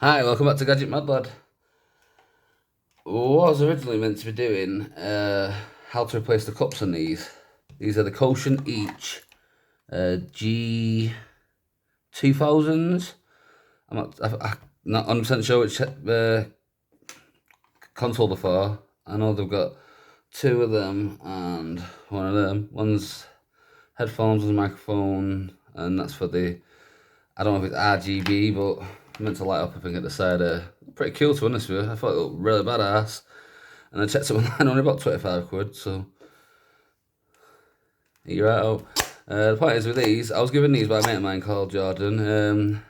Hi, welcome back to Gadget Mad Lad. What I was originally meant to be doing, how to replace the cups on these. These are the Kotion Each G2000s. I'm not 100% sure which console they're for. I know they've got two of them and one of them. One's headphones and microphone, and that's for the, I don't know if it's RGB, but meant to light up, I think, at the side. Pretty cool, to be honest with you. I thought it looked really badass. And I checked it online, only about 25 quid, so you're right out. The point is with these, I was given these by a mate of mine called Jordan.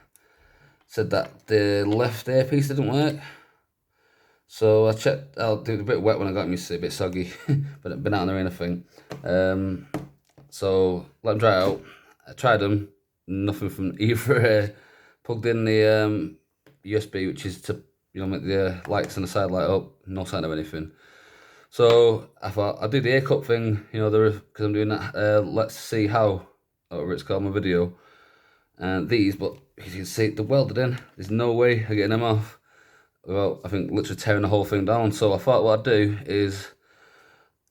Said that the left earpiece didn't work. So I checked, it was a bit wet when I got them, you see, a bit soggy, but it'd been out in the rain, I think. So let them dry out. I tried them, nothing from either. Plugged in the USB, which is to, make the lights on the side light up. No sign of anything. So I thought I'd do the ear cup thing, because I'm doing that. Let's see how, or it's called, my video. And these, but as you can see, they're welded in. There's no way of getting them off without, I think, literally tearing the whole thing down. So I thought what I'd do is,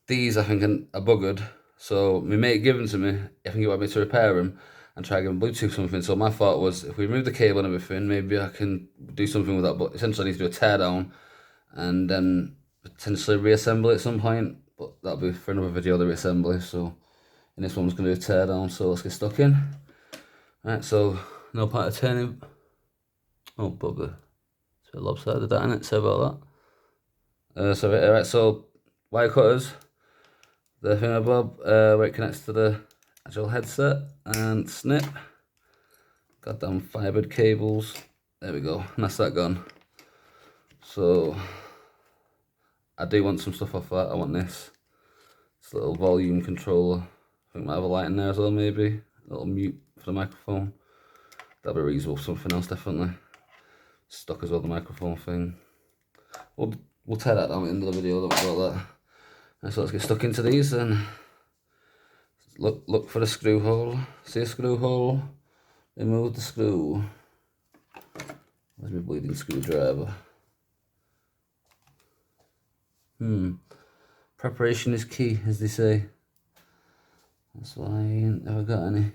these I think are buggered. So my mate gave them to me. I think he wanted me to repair them and try and Bluetooth something. So my thought was, if we remove the cable and everything, maybe I can do something with that. But essentially I need to do a tear down and then potentially reassemble it at some point. But that'll be for another video, the reassembly. So in this one, I'm just going to do a tear down. So let's get stuck in. Right, so no point of turning. Oh, bugger. It's a bit lopsided, that, isn't it? Sorry about that. Alright, so wire cutters. The thingamabob, where it connects to the actual headset, and snip. Goddamn fibered cables. There we go, and that's that gone. So I do want some stuff off that. I want this little volume controller. I think I might have a light in there as well, maybe. A little mute for the microphone. That'll be reasonable for something else, definitely. Stock as well, the microphone thing. We'll tear that down at the end of the video, don't worry about that. Right, so let's get stuck into these then. Look for a screw hole. See a screw hole? Remove the screw. Where's my bleeding screwdriver? Preparation is key, as they say. That's why I ain't ever got any.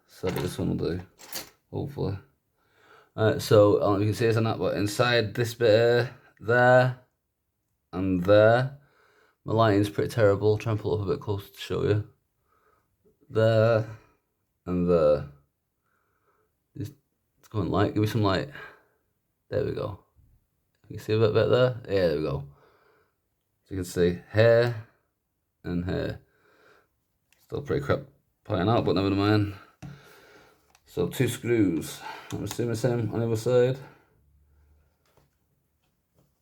So this one will do, hopefully. Alright, so I don't know if you can see this or not, but inside this bit there and there, my lighting's pretty terrible. I'll try and pull it up a bit closer to show you. There and there. Just go and light, give me some light. There we go. You can see a bit there? Yeah, there we go. So you can see hair and hair. Still pretty crap pointing out, but never mind. So 2 screws. I'm assuming the same on the other side.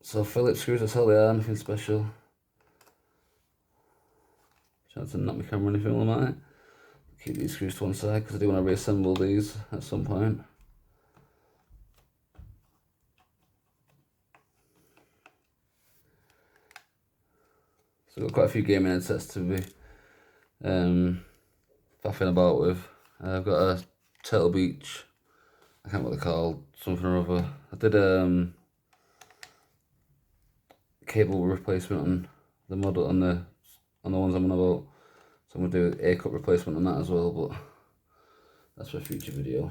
So Phillips screws, that's all they are, nothing special. Trying to knock my camera or anything like that. Keep these screws to one side because I do want to reassemble these at some point. So I've got quite a few gaming headsets to be faffing about with. I've got a Turtle Beach, I can't remember what they're called, something or other. I did cable replacement on the model, on the ones I'm on about. So I'm going to do an ear cup replacement on that as well, but that's for a future video.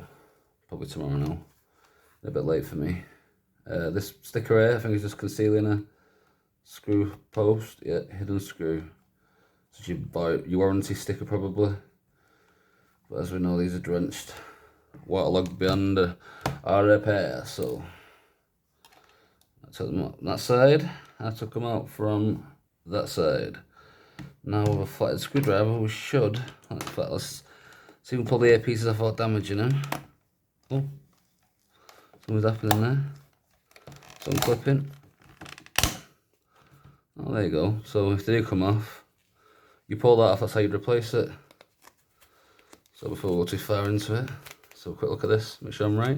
Probably tomorrow now. A bit late for me. This sticker here, I think is just concealing a screw post. Yeah, hidden screw. So you buy your warranty sticker probably. But as we know, these are drenched, waterlogged beyond our repair. So I took them out that side. I took them out from that side. Now with a flatted screwdriver, we should. Let's see if we can pull the earpieces off without damaging them. Oh, something's happening there. Some clipping. Oh, there you go. So if they do come off, you pull that off, that's how you'd replace it. So before we go too far into it, so a quick look at this, make sure I'm right.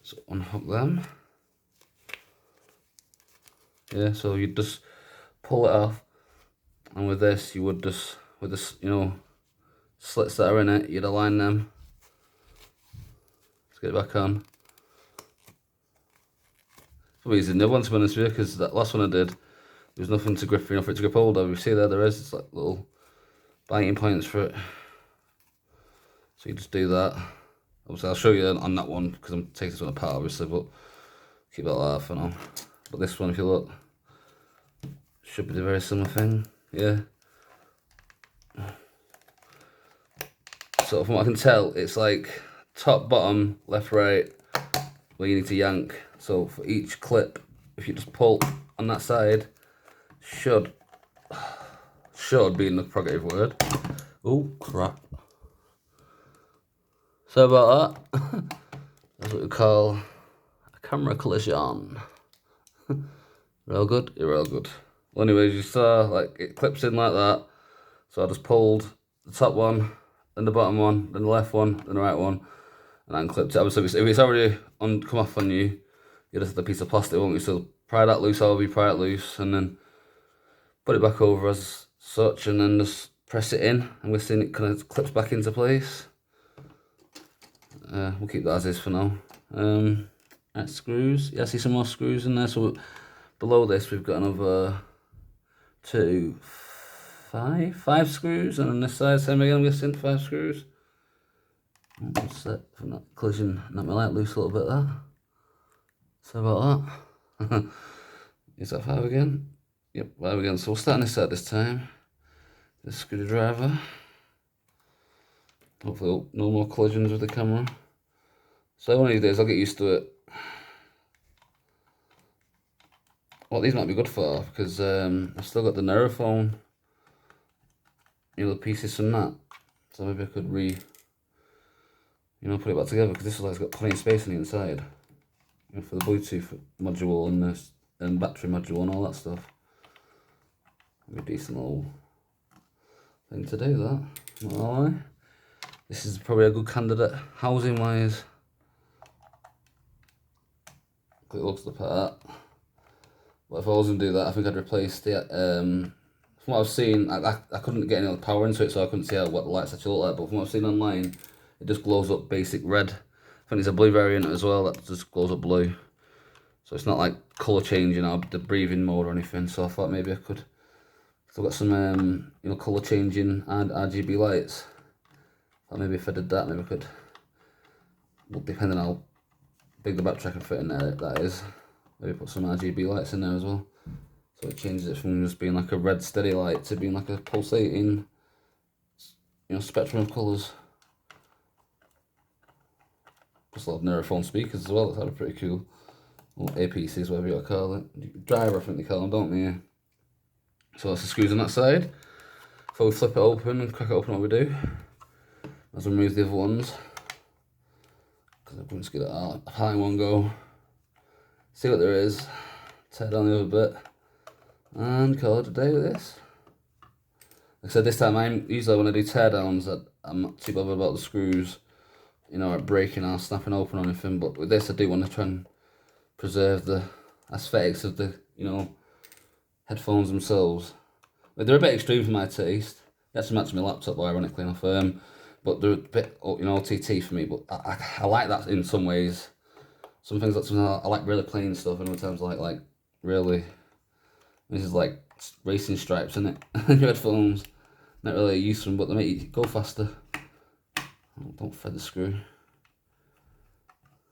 So unhook them. Yeah, so you just pull it off, and with this, you would just, with this, slits that are in it, you'd align them Let's get it back on. Probably using the other one to be honest with you, because that last one I did, there was nothing to grip, you know, for it to grip hold of. You see there is, it's like little biting points for it. So you just do that. Obviously I'll show you on that one, because I'm taking this one apart obviously, but keep that like that for now. But this one, if you look, should be the very similar thing, yeah. So from what I can tell, it's like top, bottom, left, right, where you need to yank. So for each clip, if you just pull on that side, should be in the prerogative word. Oh crap. So about that, that's what we call a camera collision. Real good? Yeah, real good. Well anyways, you saw like it clips in like that. So I just pulled the top one, then the bottom one, then the left one, then the right one, and then clipped it. Obviously if it's already come off on you, you just have the piece of plastic, won't you? So pry that loose, however you pry it loose, and then put it back over as such, and then just press it in, and we're seeing it kind of clips back into place. We'll keep that as is for now. That's screws. Yeah, I see some more screws in there. So below this, we've got another 5 screws, and on this side, same again. I'm guessing 5 screws. What's that from that collision? Knocked my light loose a little bit there. So about that. Is that 5 again? Yep, 5 again. So we'll start on this side this time. The screwdriver. Hopefully no more collisions with the camera. So one of these days I'll get used to it. What these might be good for, because I've still got the Neurophone, you know, the pieces from that. So maybe I could put it back together, because this is like it's got plenty of space on the inside, you know, for the Bluetooth module and the battery module and all that stuff. Maybe a decent little thing to do that. Not gonna lie. This is probably a good candidate housing wise. It looks the part. But if I was going to do that, I think I'd replace the, from what I've seen, I couldn't get any other power into it, so I couldn't see what the lights actually look like, but from what I've seen online, it just glows up basic red. I think there's a blue variant as well that just glows up blue. So it's not like colour changing or the breathing mode or anything, so I thought maybe I could. So I've got some, colour changing and RGB lights. Or maybe if I did that, maybe I could, well, depending on how big the battery I can fit in there, that is. Maybe put some RGB lights in there as well. So it changes it from just being like a red steady light to being like a pulsating, spectrum of colours. Plus a lot of Neurophone speakers as well, that'd be pretty cool. Or APCs, whatever you want to call it. Driver, I think they call them, don't they? So that's the screws on that side. Before we flip it open and crack it open, what we do, as we remove the other ones, because I'm going to get it out high in one go. See what there is, tear down the other bit, and call it a day with this. Like I said, this time usually when I do tear downs, I'm not too bothered about the screws, like breaking or snapping open or anything, but with this I do want to try and preserve the aesthetics of the, headphones themselves. But they're a bit extreme for my taste. They actually match my laptop, ironically enough, but they're a bit, OTT for me, but I like that in some ways. Some things I like really plain stuff, and other times I like really, this is like racing stripes, isn't it? Your headphones, not really a use for them, but they make you go faster. Oh, don't thread the screw.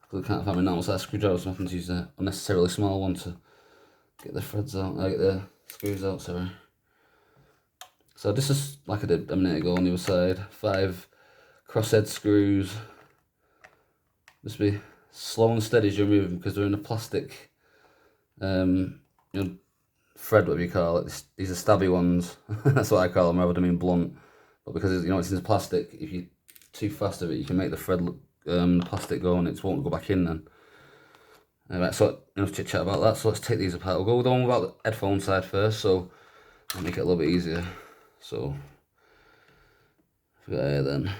Because I can't find my normal size screwdriver, so I have to use an unnecessarily small one to get the threads out, get the screws out, sorry. So this is like I did a minute ago on the other side, 5 crosshead screws. Just be slow and steady as you remove them, because they're in a plastic, thread, whatever you call it. These are stabby ones. That's what I call them, rather than being blunt. But because it's in plastic, if you're too fast of it, you can make the thread plastic go, and it won't go back in then. Right, so enough chit chat about that. So let's take these apart. We'll go with the one without the headphone side first, so I'll make it a little bit easier. So here then.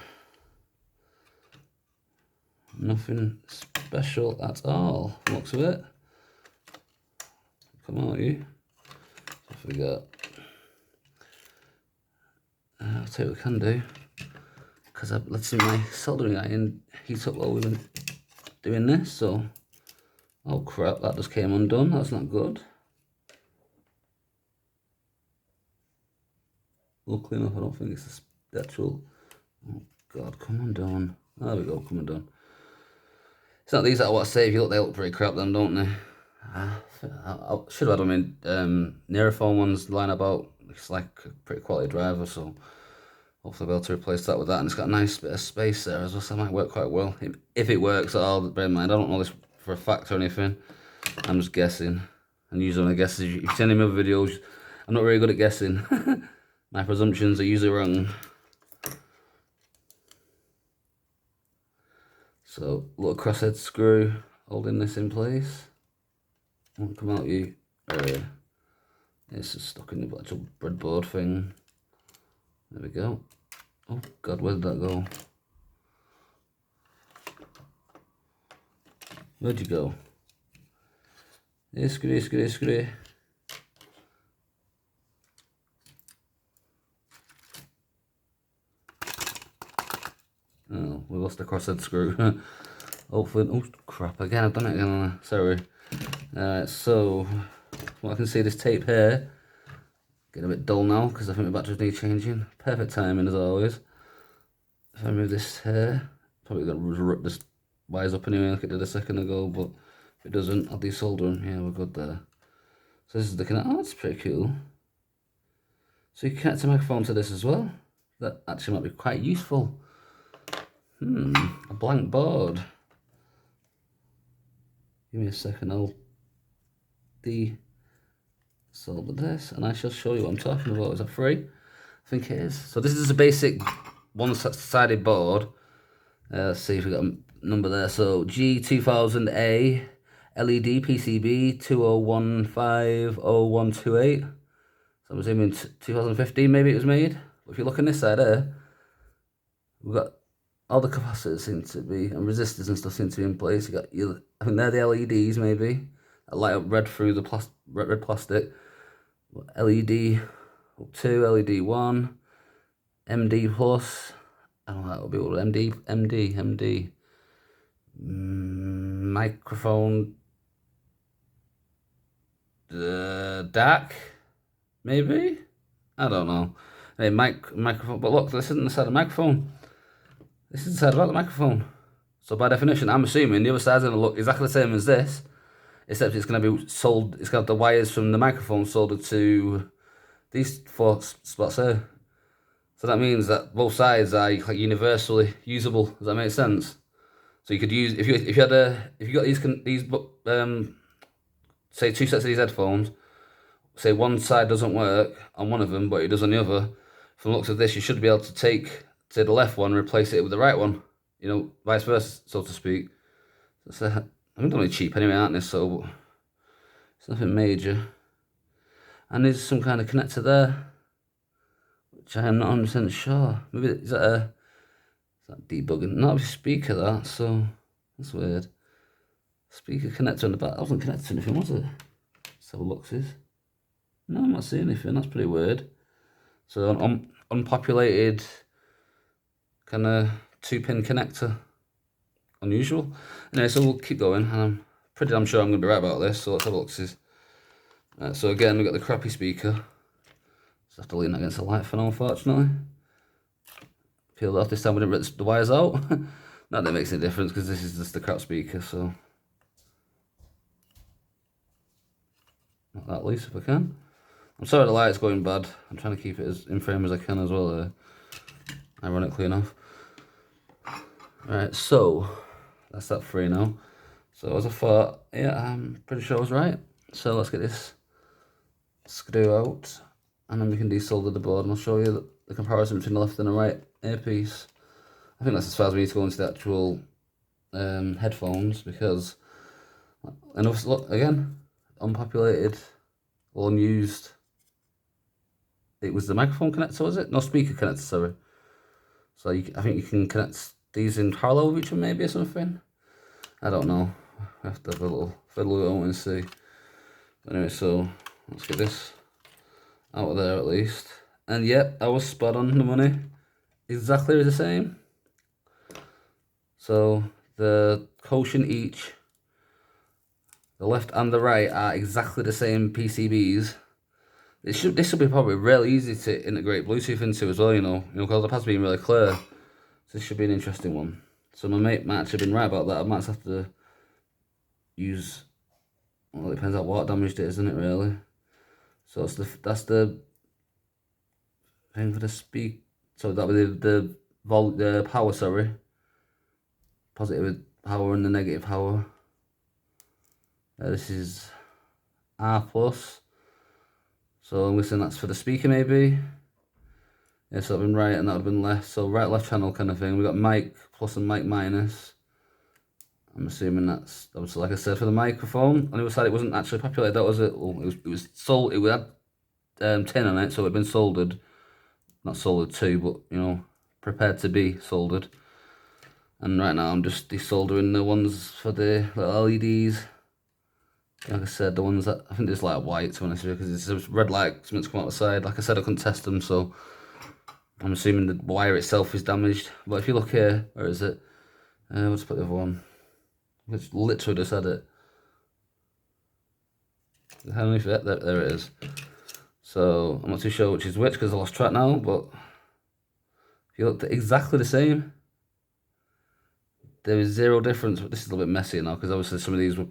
Nothing special at all, looks of it. Come on, you. I forgot. I'll tell you what I can do, because I've let my soldering iron heat up while we've been doing this, so... Oh crap, that just came undone, that's not good. Luckily enough, I don't think it's the actual... Oh god, come undone. There we go, come undone. It's not these that I want to save you, look, they look pretty crap then, don't they? I should have had them in Nearophone ones lying about. It's like a pretty quality driver, so hopefully I'll be able to replace that with that. And it's got a nice bit of space there as well, so it might work quite well. If it works at all, bear in mind, I don't know this for a fact or anything. I'm just guessing. And usually when I guess, if you see any of my other videos, I'm not very good at guessing. My presumptions are usually wrong. So, little crosshead screw holding this in place. Won't come out you area. It's just stuck in the actual breadboard thing. There we go. Oh god, where did that go? Where'd you go? Screw. Oh, we lost the crosshead screw. Hopefully, oh crap, again, I've done it again, sorry. Alright, so, what I can see, this tape here, getting a bit dull now, because I think my batteries need changing. Perfect timing, as always. If I move this here, probably going to rip this wires up anyway, like it did a second ago, but if it doesn't, I'll desolder them. Yeah, we're good there. So this is the connect. Oh, that's pretty cool. So you can connect a microphone to this as well. That actually might be quite useful. A blank board. Give me a second, I'll desolder this, and I shall show you what I'm talking about. Is that free? I think it is. So this is a basic one-sided board. Let's see if we got a number there. So G2000A LED PCB 20150128. So I'm assuming 2015 maybe it was made. But if you look on this side here, we've got all the capacitors seem to be, and resistors and stuff seem to be in place. You got your, I think they're the LEDs maybe that light up red through the red plastic. LED 2, LED 1, MD plus. I don't know, that would be what MD. Microphone DAC, maybe? I don't know. Hey, microphone, but look, this isn't the side of the microphone. This is the side about the microphone. So by definition, I'm assuming the other side's going to look exactly the same as this, except it's going to be sold, it's got the wires from the microphone soldered to these 4 spots here. So that means that both sides are like universally usable. Does that make sense? So you could use, if you got these say 2 sets of these headphones, say one side doesn't work on one of them, but it does on the other. From the looks of this, you should be able to take, say, the left one, replace it with the right one. You know, vice versa, so to speak. So, I think they're only cheap anyway, aren't they? So it's nothing major. And there's some kind of connector there, which I am not 100% sure. Maybe is that debugging? Not a speaker, that. So that's weird. Speaker connector in the back. That wasn't connected to anything, was it? Let's have a look, sis. No, I'm not seeing anything. That's pretty weird. So an unpopulated kind of 2-pin connector. Unusual. Anyway, so we'll keep going, and I'm pretty damn sure I'm going to be right about this. So let's have a look, sis. So again, we've got the crappy speaker. Just have to lean against the light for now, unfortunately. Peeled off this time, we didn't rip the wires out. Not that it makes any difference, because this is just the crap speaker, so. Not that loose if I can. I'm sorry the light's going bad. I'm trying to keep it as in frame as I can as well, ironically enough. Alright, so that's that free now. So as I thought, yeah, I'm pretty sure I was right. So let's get this screw out, and then we can desolder the board, and I'll show you the comparison between the left and the right earpiece. I think that's as far as we need to go into the actual headphones, because, and look, again, unpopulated or unused. It was the microphone connector, was it? No, speaker connector, sorry. So I think you can connect these in parallel with each other maybe or something. I don't know. I have to have a little fiddle with it and see. But anyway, so let's get this out of there at least. And yep, I was spot on the money. Exactly the same. So the Kotion Each, the left and the right are exactly the same PCBs. This should be probably really easy to integrate Bluetooth into as well, because the pad's being really clear. So this should be an interesting one. So my mate might actually been right about that. I might have to use, well, it depends on what damaged it, isn't it, really? So that's the thing for the speak. So that would be the power, sorry. Positive power and the negative power. This is R plus. So I'm guessing that's for the speaker, maybe. Yeah, so I've been right and that would have been left. So right, left channel kind of thing. We got mic plus and mic minus. I'm assuming that's obviously, like I said, for the microphone. On the other side, it wasn't actually populated. That was it. Well, it was sold. It had tin on it, so it had been soldered. Not soldered to, but prepared to be soldered. And right now I'm just desoldering the ones for the little LEDs. Like I said, the ones that I think there's like white, to be honest with you, because it's red light meant to come out the side. Like I said, I couldn't test them, so I'm assuming the wire itself is damaged. But if you look here, where is it? Let's put the other one. It's literally just had it. How many fit? There it is. So I'm not too sure which is which because I lost track now. But if you look at exactly the same, there is zero difference. But this is a little bit messy now because obviously some of these were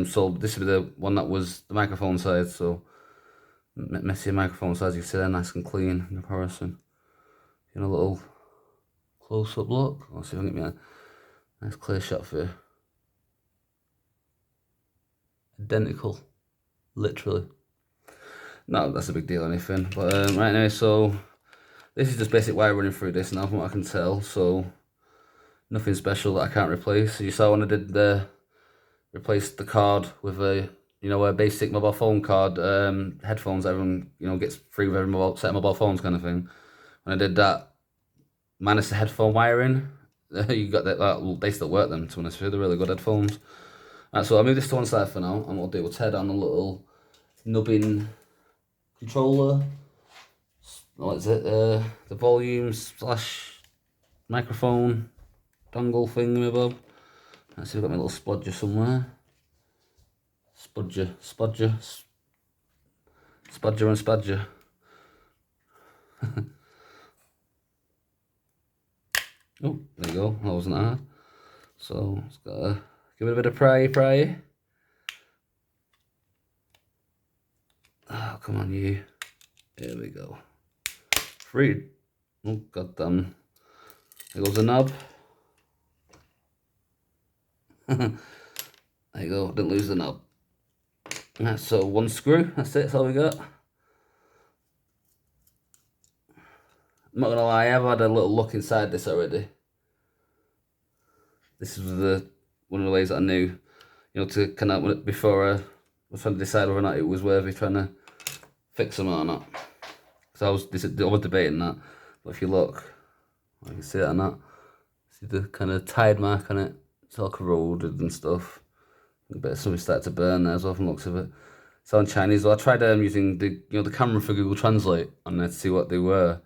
sold. This would be the one that was the microphone side. So messy microphone size. You can see they're nice and clean in comparison. A little close-up look. Let's see if I can get me a nice clear shot for you. Identical, literally. No, that's a big deal or anything. But right anyway, so this is just basic wire running through this now, from what I can tell. So nothing special that I can't replace. So you saw when I did replace the card with a a basic mobile phone card, headphones. Everyone gets free with every set of mobile phones kind of thing. When I did that, minus the headphone wiring, you got that. They still work them, to be honest with you. They're really good headphones. Alright, so I'll move this to one side for now, and what we'll do, we'll tear down the little nubbin controller. What is it? The volume / microphone dongle thingamabob. Let's see if I've got my little spudger somewhere. Spudger and spadger. Oh, there you go. That wasn't hard. So it's got to give it a bit of pry. Oh, come on, you. Here we go. Free. Oh, goddamn. There goes the knob. There you go. Didn't lose the knob. Right, so one screw. That's it. That's all we got. I'm not gonna lie, I've had a little look inside this already. This is one of the ways that I knew, to kind of, before I was trying to decide whether or not it was worthy trying to fix them or not. So I was debating that. But if you look, you can see that or not. See the kind of tide mark on it. It's all corroded and stuff. A bit of something started to burn there as well from the looks of it. It's all in Chinese. Well, I tried using the camera for Google Translate on there to see what they were.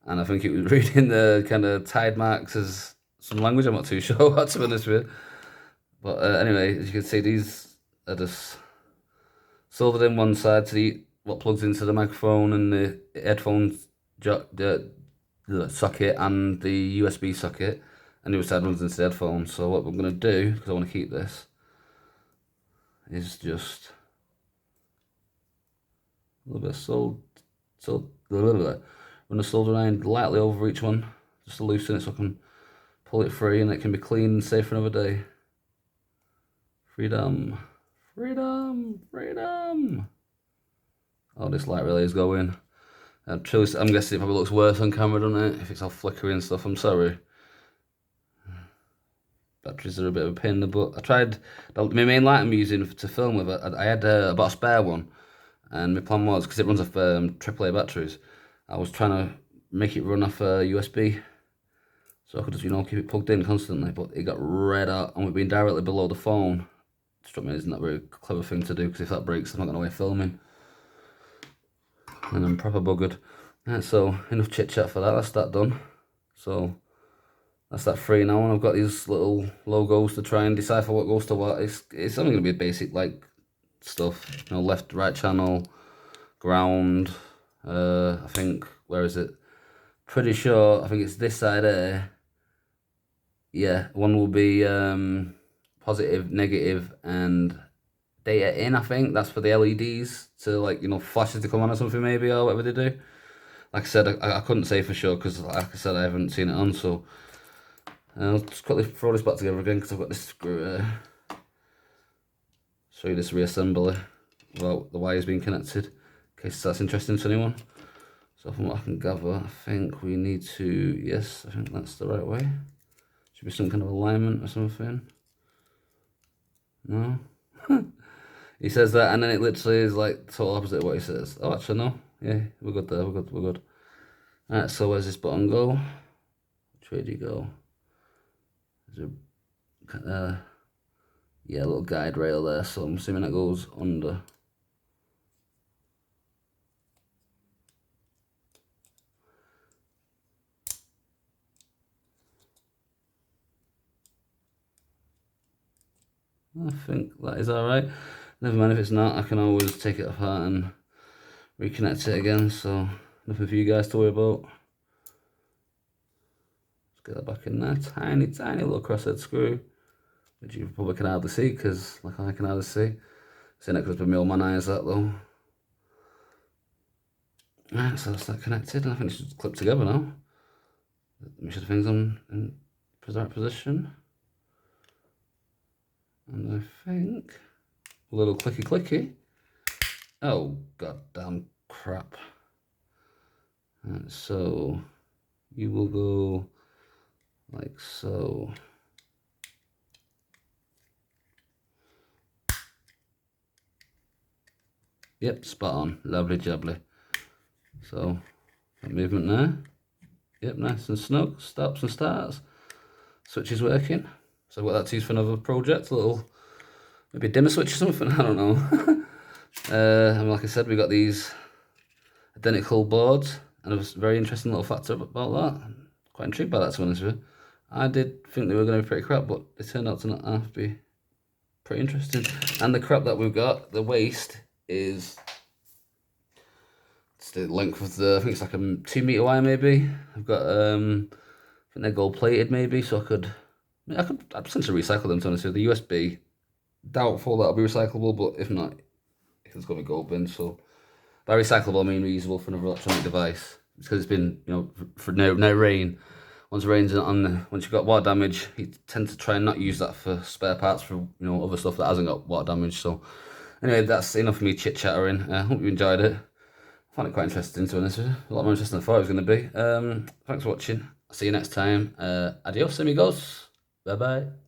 And I think it was reading the kind of tide marks as some language. I'm not too sure what, to be honest with you. But anyway, as you can see, these are just soldered in one side to what plugs into the microphone and the headphones the socket and the USB socket. And the other side runs into the headphones. So what we're going to do, because I want to keep this, is just a little bit of run the solder line lightly over each one, just to loosen it so I can pull it free and it can be clean and safe for another day. Freedom. Oh, this light really is going. I'm guessing it probably looks worse on camera, doesn't it? If it's all flickery and stuff, I'm sorry. Batteries are a bit of a pain in the butt. I tried, my main light I'm using to film with, I bought a spare one. And my plan was, because it runs off AAA batteries, I was trying to make it run off USB, so I could just, keep it plugged in constantly, but it got red out, and we've been directly below the phone. It struck me as not a very clever thing to do, because if that breaks, I'm not going to away filming. And I'm proper buggered. Right, so enough chit chat for that, that's that done. So, That's that free now, and I've got these little logos to try and decipher what goes to what. It's only going to be basic like stuff, you know, left, right channel, ground. I think, where is it? Pretty sure, I think it's this side here. Yeah, one will be positive, negative, and data in, I think. That's for the LEDs to, like, you know, flashes to come on or something maybe, or whatever they do. Like I said, I couldn't say for sure because, like I said, I haven't seen it on, so I'll just quickly throw this back together again because I've got this screw here. Show you this reassembly without the wires being connected, in case that's interesting to anyone. So from what I can gather, I think we need to, yes, I think that's the right way. Should be some kind of alignment or something. No? He says that, and then it literally is like the total opposite of what he says. Oh, actually, no. Yeah, we're good there, we're good. Alright, so where's this button go? Which way do you go? There's a, yeah, a little guide rail there, so I'm assuming that goes under. I think that is alright. Never mind if it's not, I can always take it apart and reconnect it again, so nothing for you guys to worry about. Let's get that back in there. Tiny little crosshead screw, which you probably can hardly see because, like, I can hardly see. It's in it because it's my old man eyes that though. Right, so that's that connected, and I think it should clip together now. Make sure the thing's in the right position. And I think a little clicky. Oh, goddamn crap. And so you will go like so. Yep, spot on. Lovely jubbly. So that movement there. Yep, nice and snug. Stops and starts. Switch is working. So I've got that to use for another project. A little, maybe a dimmer switch or something. I don't know. And like I said, we got these identical boards, and it was a very interesting little factor about that. Quite intrigued by that, to be honest with you. I did think they were going to be pretty crap, but they turned out to not have to be pretty interesting. And the crap that we've got, the waste is, it's the length of the, I think it's like a 2 meter wire maybe. I've got, I think they're gold plated maybe, so I'd potentially recycle them, to be honest with you. The USB, doubtful that'll be recyclable, but if not, it's going to be gold bin. So by recyclable, I mean reusable for another electronic device. It's because it's been, you know, for no rain. Once it rains once you've got water damage, you tend to try and not use that for spare parts for, you know, other stuff that hasn't got water damage. So anyway, that's enough of me chit chattering. I hope you enjoyed it. I found it quite interesting, to be honest with you. A lot more interesting than I thought it was going to be. Thanks for watching. I'll see you next time. Adios, amigos. Bye bye.